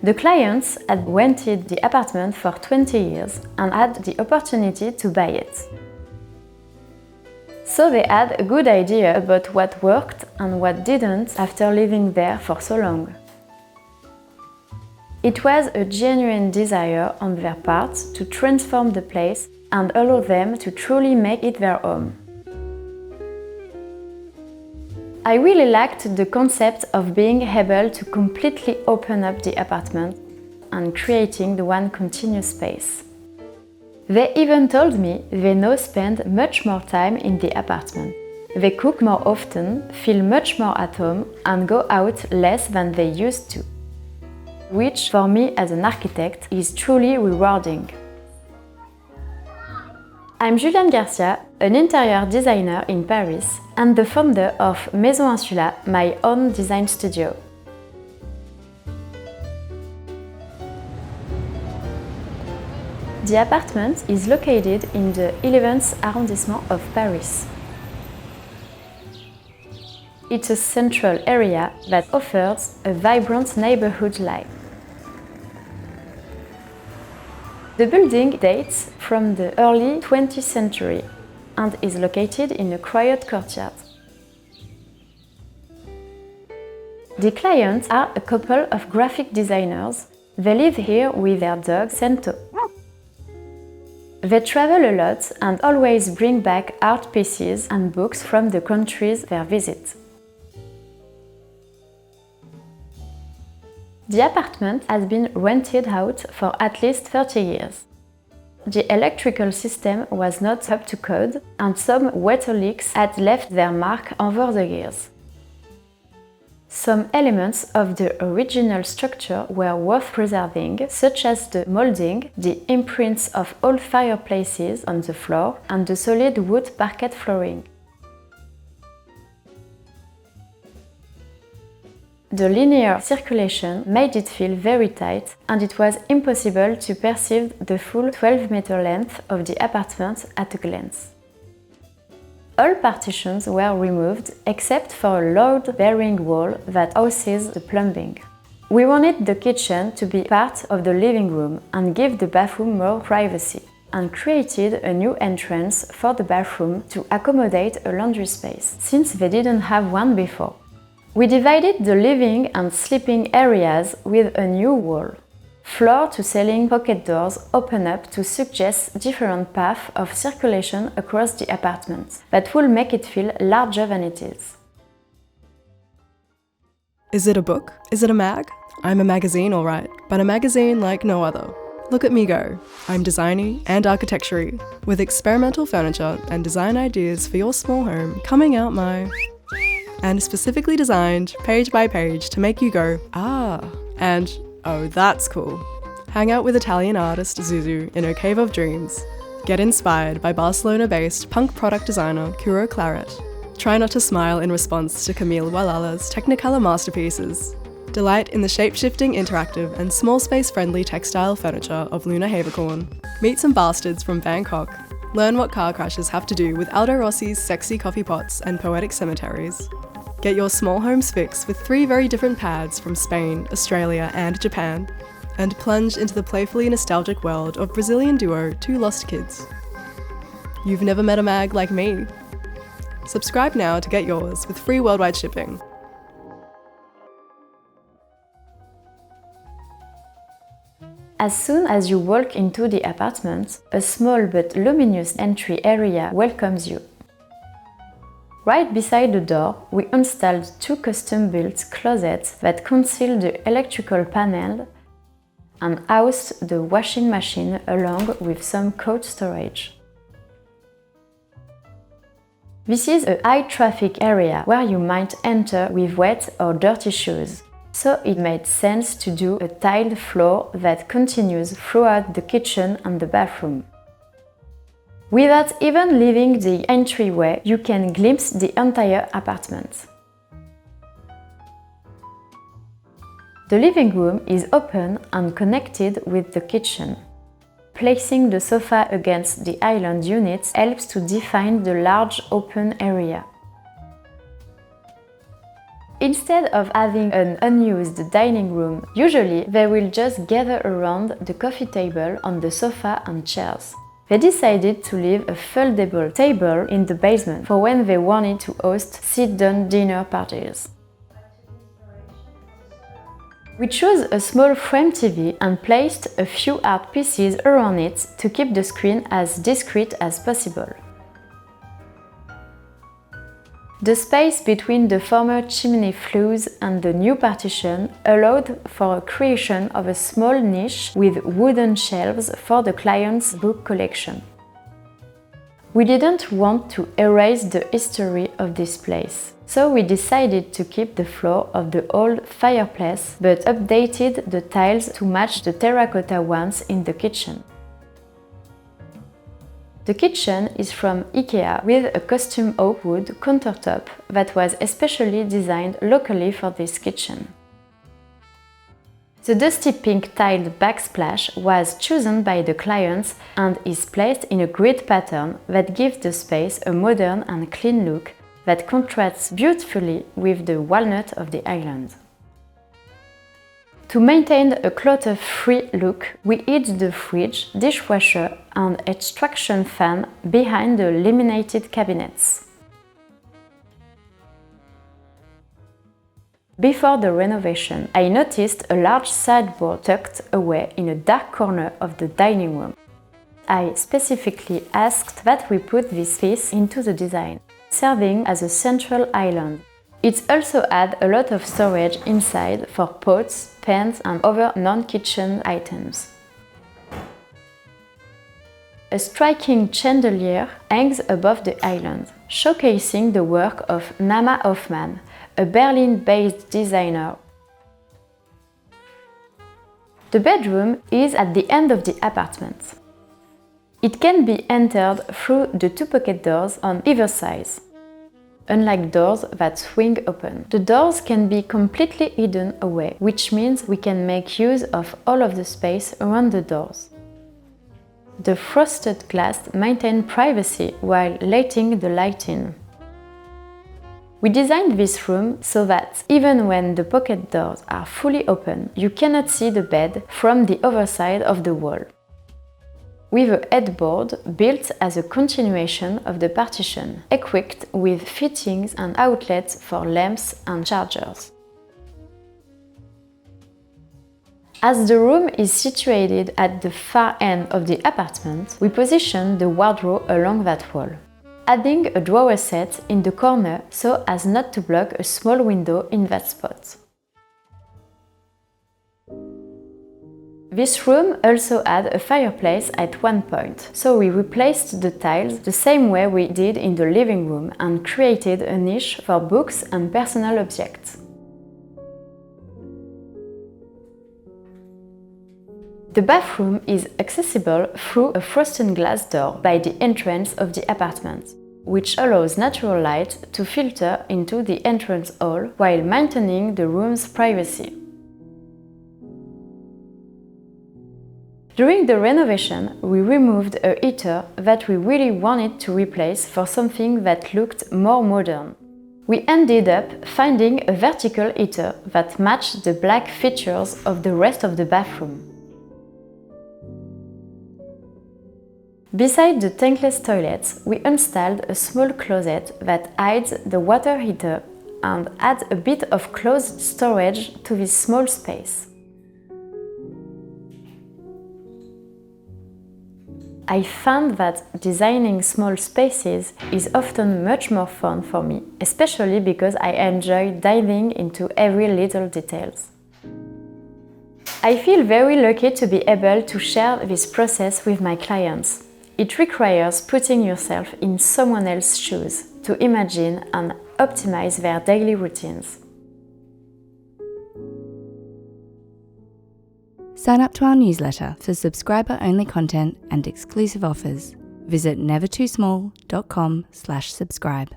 The clients had rented the apartment for 20 years and had the opportunity to buy it. So they had a good idea about what worked and what didn't after living there for so long. It was a genuine desire on their part to transform the place and allow them to truly make it their home. I really liked the concept of being able to completely open up the apartment and creating the one continuous space. They even told me they now spend much more time in the apartment. They cook more often, feel much more at home, and go out less than they used to. Which, for me as an architect, is truly rewarding. I'm Juliane Garcia, an interior designer in Paris and the founder of Maison Insula, my own design studio. The apartment is located in the 11th arrondissement of Paris. It's a central area that offers a vibrant neighborhood life. The building dates from the early 20th century and is located in a quiet courtyard. The clients are a couple of graphic designers. They live here with their dog, Cento. They travel a lot and always bring back art pieces and books from the countries they visit. The apartment has been rented out for at least 30 years. The electrical system was not up to code and some water leaks had left their mark over the years. Some elements of the original structure were worth preserving, such as the molding, the imprints of old fireplaces on the floor, and the solid wood parquet flooring. The linear circulation made it feel very tight, and it was impossible to perceive the full 12-meter length of the apartment at a glance. All partitions were removed except for a load-bearing wall that houses the plumbing. We wanted the kitchen to be part of the living room and give the bathroom more privacy, and created a new entrance for the bathroom to accommodate a laundry space, since they didn't have one before. We divided the living and sleeping areas with a new wall. Floor-to-ceiling pocket doors open up to suggest different paths of circulation across the apartment that will make it feel larger than it is. Is it a book? Is it a mag? I'm a magazine, all right, but a magazine like no other. Look at me go. I'm designy and architecture-y, with experimental furniture and design ideas for your small home coming out my... and specifically designed, page by page, to make you go, ah, and oh, that's cool. Hang out with Italian artist Zuzu in her cave of dreams. Get inspired by Barcelona-based punk product designer Kuro Claret. Try not to smile in response to Camille Walala's Technicolor masterpieces. Delight in the shape-shifting, interactive and small space-friendly textile furniture of Luna Havercorn. Meet some bastards from Bangkok. Learn what car crashes have to do with Aldo Rossi's sexy coffee pots and poetic cemeteries. Get your small homes fix with 3 very different pads from Spain, Australia and Japan, and plunge into the playfully nostalgic world of Brazilian duo Two Lost Kids. You've never met a mag like me? Subscribe now to get yours with free worldwide shipping. As soon as you walk into the apartment, a small but luminous entry area welcomes you. Right beside the door, we installed 2 custom-built closets that conceal the electrical panel and housed the washing machine along with some coat storage. This is a high-traffic area where you might enter with wet or dirty shoes, so it made sense to do a tiled floor that continues throughout the kitchen and the bathroom. Without even leaving the entryway, you can glimpse the entire apartment. The living room is open and connected with the kitchen. Placing the sofa against the island unit helps to define the large open area. Instead of having an unused dining room, usually they will just gather around the coffee table on the sofa and chairs. They decided to leave a foldable table in the basement for when they wanted to host sit-down dinner parties. We chose a small frame TV and placed a few art pieces around it to keep the screen as discreet as possible. The space between the former chimney flues and the new partition allowed for a creation of a small niche with wooden shelves for the client's book collection. We didn't want to erase the history of this place, so we decided to keep the floor of the old fireplace but updated the tiles to match the terracotta ones in the kitchen. The kitchen is from IKEA with a custom oak wood countertop that was especially designed locally for this kitchen. The dusty pink tiled backsplash was chosen by the clients and is placed in a grid pattern that gives the space a modern and clean look that contrasts beautifully with the walnut of the island. To maintain a clutter-free look, we hid the fridge, dishwasher and extraction fan behind the laminated cabinets. Before the renovation, I noticed a large sideboard tucked away in a dark corner of the dining room. I specifically asked that we put this piece into the design, serving as a central island. It also had a lot of storage inside for pots, pans and other non-kitchen items. A striking chandelier hangs above the island, showcasing the work of Nama Hoffman, a Berlin-based designer. The bedroom is at the end of the apartment. It can be entered through the two pocket doors on either side. Unlike doors that swing open, the doors can be completely hidden away, which means we can make use of all of the space around the doors. The frosted glass maintains privacy while letting the light in. We designed this room so that, even when the pocket doors are fully open, you cannot see the bed from the other side of the wall. With a headboard built as a continuation of the partition, equipped with fittings and outlets for lamps and chargers. As the room is situated at the far end of the apartment, we positioned the wardrobe along that wall, adding a drawer set in the corner so as not to block a small window in that spot. This room also had a fireplace at one point, so we replaced the tiles the same way we did in the living room and created a niche for books and personal objects. The bathroom is accessible through a frosted glass door by the entrance of the apartment, which allows natural light to filter into the entrance hall while maintaining the room's privacy. During the renovation, we removed a heater that we really wanted to replace for something that looked more modern. We ended up finding a vertical heater that matched the black features of the rest of the bathroom. Beside the tankless toilets, we installed a small closet that hides the water heater and adds a bit of closed storage to this small space. I found that designing small spaces is often much more fun for me, especially because I enjoy diving into every little details. I feel very lucky to be able to share this process with my clients. It requires putting yourself in someone else's shoes to imagine and optimize their daily routines. Sign up to our newsletter for subscriber-only content and exclusive offers. Visit nevertoosmall.com/subscribe.